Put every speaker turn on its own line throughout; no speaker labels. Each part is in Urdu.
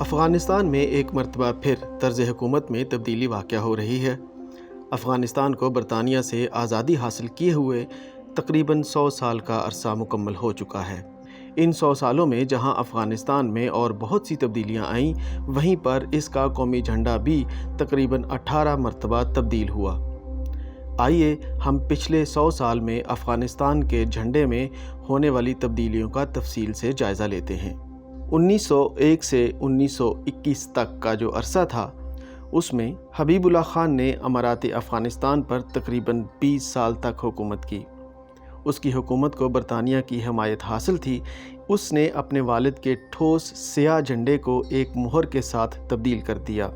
افغانستان میں ایک مرتبہ پھر طرز حکومت میں تبدیلی واقع ہو رہی ہے۔ افغانستان کو برطانیہ سے آزادی حاصل کیے ہوئے تقریباً 100 سال کا عرصہ مکمل ہو چکا ہے۔ ان 100 سالوں میں جہاں افغانستان میں اور بہت سی تبدیلیاں آئیں، وہیں پر اس کا قومی جھنڈا بھی تقریباً 18 مرتبہ تبدیل ہوا۔ آئیے ہم پچھلے 100 سال میں افغانستان کے جھنڈے میں ہونے والی تبدیلیوں کا تفصیل سے جائزہ لیتے ہیں۔ 1901 سے 1921 تک کا جو عرصہ تھا، اس میں حبیب اللہ خان نے امارات افغانستان پر تقریباً 20 سال تک حکومت کی۔ اس کی حکومت کو برطانیہ کی حمایت حاصل تھی۔ اس نے اپنے والد کے ٹھوس سیاہ جھنڈے کو ایک مہر کے ساتھ تبدیل کر دیا،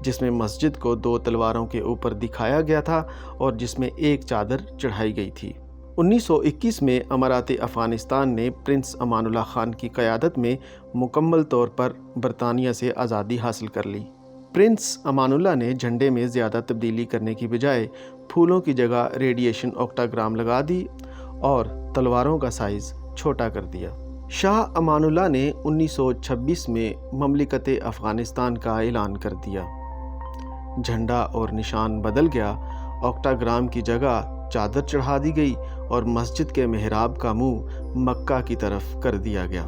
جس میں مسجد کو 2 تلواروں کے اوپر دکھایا گیا تھا اور جس میں ایک چادر چڑھائی گئی تھی۔ 1921 میں امارات افغانستان نے پرنس امان اللہ خان کی قیادت میں مکمل طور پر برطانیہ سے آزادی حاصل کر لی۔ پرنس امان اللہ نے جھنڈے میں زیادہ تبدیلی کرنے کی بجائے پھولوں کی جگہ ریڈیشن اوکٹاگرام لگا دی اور تلواروں کا سائز چھوٹا کر دیا۔ شاہ امان اللہ نے 1926 میں مملکت افغانستان کا اعلان کر دیا۔ جھنڈا اور نشان بدل گیا، اوکٹاگرام کی جگہ چادر چڑھا دی گئی اور مسجد کے محراب کا منہ مکہ کی طرف کر دیا گیا۔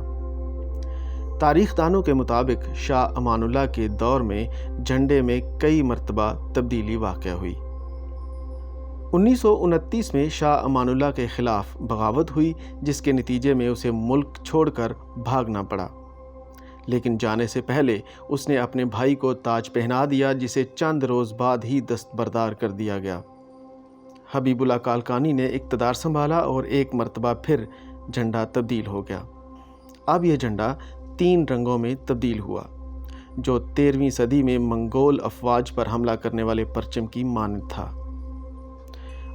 تاریخ دانوں کے مطابق شاہ امان اللہ کے دور میں جھنڈے میں کئی مرتبہ تبدیلی واقع ہوئی۔ 1929 میں شاہ امان اللہ کے خلاف بغاوت ہوئی، جس کے نتیجے میں اسے ملک چھوڑ کر بھاگنا پڑا، لیکن جانے سے پہلے اس نے اپنے بھائی کو تاج پہنا دیا، جسے چند روز بعد ہی دستبردار کر دیا گیا۔ حبیب اللہ کالکانی نے اقتدار سنبھالا اور ایک مرتبہ پھر جھنڈا تبدیل ہو گیا۔ اب یہ جھنڈا 3 رنگوں میں تبدیل ہوا، جو 13ویں صدی میں منگول افواج پر حملہ کرنے والے پرچم کی مانند تھا۔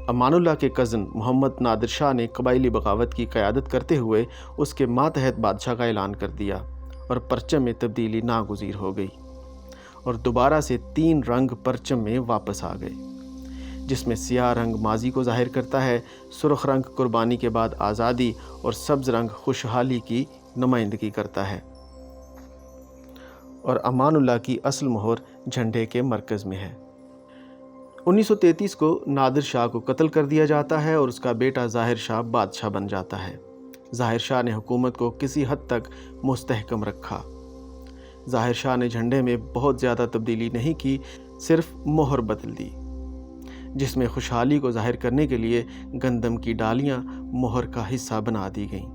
امان اللہ کے کزن محمد نادر شاہ نے قبائلی بغاوت کی قیادت کرتے ہوئے اس کے ماتحت بادشاہ کا اعلان کر دیا اور پرچم میں تبدیلی ناگزیر ہو گئی، اور دوبارہ سے 3 رنگ پرچم میں واپس آ گئے، جس میں سیاہ رنگ ماضی کو ظاہر کرتا ہے، سرخ رنگ قربانی کے بعد آزادی اور سبز رنگ خوشحالی کی نمائندگی کرتا ہے، اور امان اللہ کی اصل مہر جھنڈے کے مرکز میں ہے۔ 1933 کو نادر شاہ کو قتل کر دیا جاتا ہے اور اس کا بیٹا ظاہر شاہ بادشاہ بن جاتا ہے۔ ظاہر شاہ نے حکومت کو کسی حد تک مستحکم رکھا۔ ظاہر شاہ نے جھنڈے میں بہت زیادہ تبدیلی نہیں کی، صرف مہر بدل دی، جس میں خوشحالی کو ظاہر کرنے کے لیے گندم کی ڈالیاں مہر کا حصہ بنا دی گئیں۔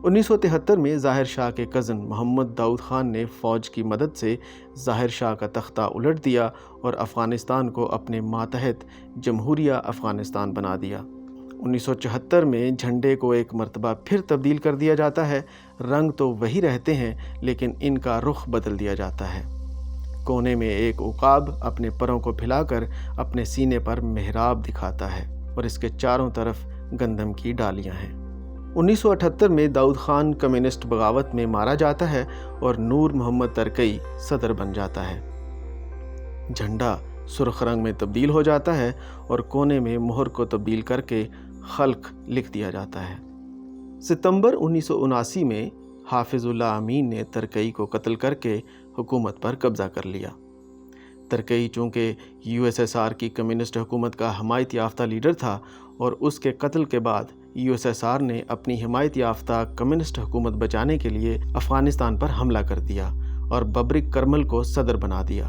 1973 میں ظاہر شاہ کے کزن محمد داؤد خان نے فوج کی مدد سے ظاہر شاہ کا تختہ الٹ دیا اور افغانستان کو اپنے ماتحت جمہوریہ افغانستان بنا دیا۔ 1974 میں جھنڈے کو ایک مرتبہ پھر تبدیل کر دیا جاتا ہے۔ رنگ تو وہی رہتے ہیں، لیکن ان کا رخ بدل دیا جاتا ہے۔ کونے میں ایک عقاب اپنے پروں کو پھیلا کر اپنے سینے پر محراب دکھاتا ہے اور اس کے چاروں طرف گندم کی ڈالیاں ہیں۔ 1978 میں داؤد خان کمیونسٹ بغاوت میں مارا جاتا ہے اور نور محمد ترکئی صدر بن جاتا ہے۔ جھنڈا سرخ رنگ میں تبدیل ہو جاتا ہے اور کونے میں مہر کو تبدیل کر کے خلق لکھ دیا جاتا ہے۔ ستمبر 1979 میں حافظ اللہ امین نے ترکئی کو قتل کر کے حکومت پر قبضہ کر لیا۔ ترکئی چونکہ USSR کی کمیونسٹ حکومت کا حمایت یافتہ لیڈر تھا، اور اس کے قتل کے بعد USSR نے اپنی حمایت یافتہ کمیونسٹ حکومت بچانے کے لیے افغانستان پر حملہ کر دیا اور ببرک کرمل کو صدر بنا دیا۔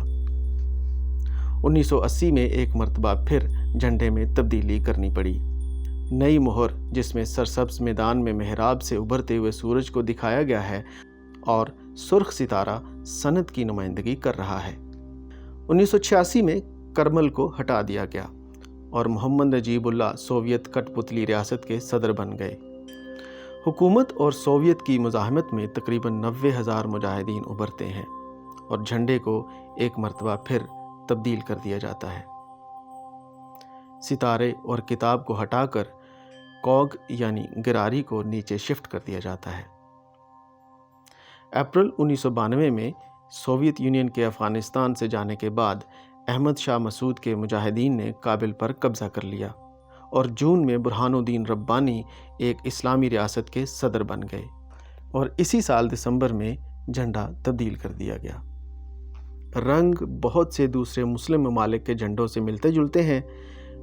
1980 میں ایک مرتبہ پھر جھنڈے میں تبدیلی کرنی پڑی۔ نئی مہر، جس میں سرسبز میدان میں محراب سے ابھرتے ہوئے سورج کو دکھایا گیا ہے اور سرخ ستارہ سند کی نمائندگی کر رہا ہے۔ 1986 میں کرمل کو ہٹا دیا گیا اور محمد نجیب اللہ سوویت کٹ پتلی ریاست کے صدر بن گئے۔ حکومت اور سوویت کی مزاحمت میں تقریباً 90,000 مجاہدین ابھرتے ہیں اور جھنڈے کو ایک مرتبہ پھر تبدیل کر دیا جاتا ہے۔ ستارے اور کتاب کو ہٹا کر کوگ یعنی گراری کو نیچے شفٹ کر دیا جاتا ہے۔ اپریل 1992 میں سوویت یونین کے افغانستان سے جانے کے بعد احمد شاہ مسعود کے مجاہدین نے کابل پر قبضہ کر لیا اور جون میں برہان الدین ربانی ایک اسلامی ریاست کے صدر بن گئے، اور اسی سال دسمبر میں جھنڈا تبدیل کر دیا گیا۔ رنگ بہت سے دوسرے مسلم ممالک کے جھنڈوں سے ملتے جلتے ہیں۔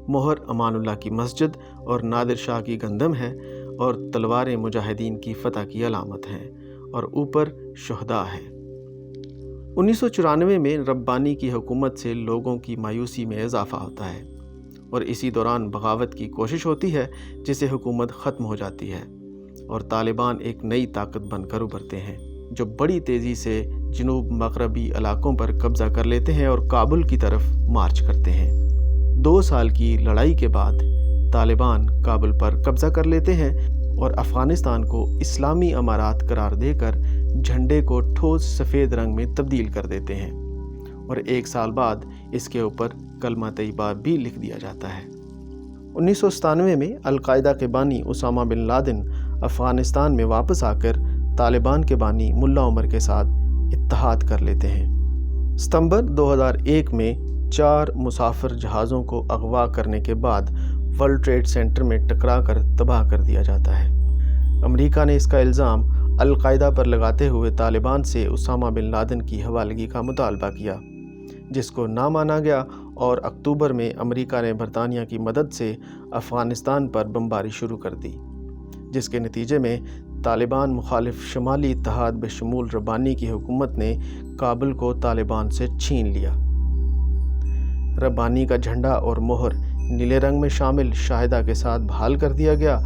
مہر امان اللہ کی مسجد اور نادر شاہ کی گندم ہے، اور تلواریں مجاہدین کی فتح کی علامت ہیں، اور اوپر شہداء ہے۔ 1994 میں ربانی کی حکومت سے لوگوں کی مایوسی میں اضافہ ہوتا ہے، اور اسی دوران بغاوت کی کوشش ہوتی ہے جسے حکومت ختم ہو جاتی ہے، اور طالبان ایک نئی طاقت بن کر ابھرتے ہیں جو بڑی تیزی سے جنوب مغربی علاقوں پر قبضہ کر لیتے ہیں اور کابل کی طرف مارچ کرتے ہیں۔ 2 سال کی لڑائی کے بعد طالبان کابل پر قبضہ کر لیتے ہیں اور افغانستان کو اسلامی امارات قرار دے کر جھنڈے کو ٹھوس سفید رنگ میں تبدیل کر دیتے ہیں، اور 1 سال بعد اس کے اوپر کلمہ طیبہ بھی لکھ دیا جاتا ہے۔ 1997 میں القاعدہ کے بانی اسامہ بن لادن افغانستان میں واپس آ کر طالبان کے بانی ملا عمر کے ساتھ اتحاد کر لیتے ہیں۔ ستمبر 2001 میں 4 مسافر جہازوں کو اغوا کرنے کے بعد ورلڈ ٹریڈ سینٹر میں ٹکرا کر تباہ کر دیا جاتا ہے۔ امریکہ نے اس کا الزام القاعدہ پر لگاتے ہوئے طالبان سے اسامہ بن لادن کی حوالگی کا مطالبہ کیا، جس کو نہ مانا گیا، اور اکتوبر میں امریکہ نے برطانیہ کی مدد سے افغانستان پر بمباری شروع کر دی، جس کے نتیجے میں طالبان مخالف شمالی اتحاد بشمول ربانی کی حکومت نے کابل کو طالبان سے چھین لیا۔ ربانی کا جھنڈا اور مہر نیلے رنگ میں شامل شاہدہ کے ساتھ بحال کر دیا گیا۔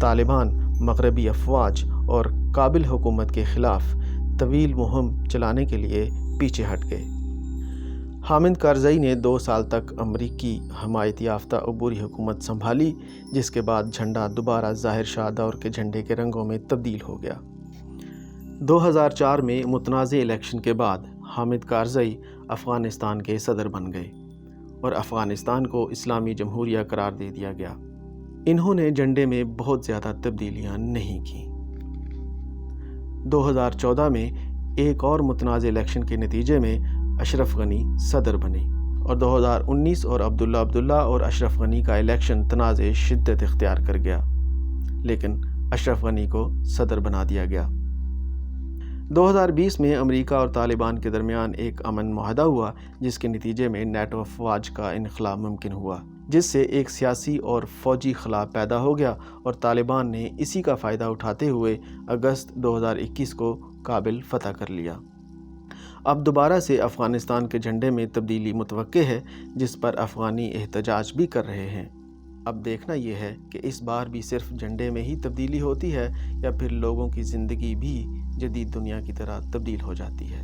طالبان مغربی افواج اور کابل حکومت کے خلاف طویل مہم چلانے کے لیے پیچھے ہٹ گئے۔ حامد کارزئی نے 2 سال تک امریکی حمایت یافتہ عبوری حکومت سنبھالی، جس کے بعد جھنڈا دوبارہ ظاہر شاہ دور کے جھنڈے کے رنگوں میں تبدیل ہو گیا۔ 2004 میں متنازع الیکشن کے بعد حامد کارزئی افغانستان کے صدر بن گئے، اور افغانستان کو اسلامی جمہوریہ قرار دے دیا گیا۔ انہوں نے جھنڈے میں بہت زیادہ تبدیلیاں نہیں کیں۔ 2014 میں ایک اور متنازع الیکشن کے نتیجے میں اشرف غنی صدر بنے، اور 2019 اور عبداللہ اور اشرف غنی کا الیکشن تنازع شدت اختیار کر گیا، لیکن اشرف غنی کو صدر بنا دیا گیا۔ 2020 میں امریکہ اور طالبان کے درمیان ایک امن معاہدہ ہوا، جس کے نتیجے میں نیٹو افواج کا انخلا ممکن ہوا، جس سے ایک سیاسی اور فوجی خلا پیدا ہو گیا، اور طالبان نے اسی کا فائدہ اٹھاتے ہوئے اگست 2021 کو کابل فتح کر لیا۔ اب دوبارہ سے افغانستان کے جھنڈے میں تبدیلی متوقع ہے، جس پر افغانی احتجاج بھی کر رہے ہیں۔ اب دیکھنا یہ ہے کہ اس بار بھی صرف جھنڈے میں ہی تبدیلی ہوتی ہے، یا پھر لوگوں کی زندگی بھی جدید دنیا کی طرح تبدیل ہو جاتی ہے۔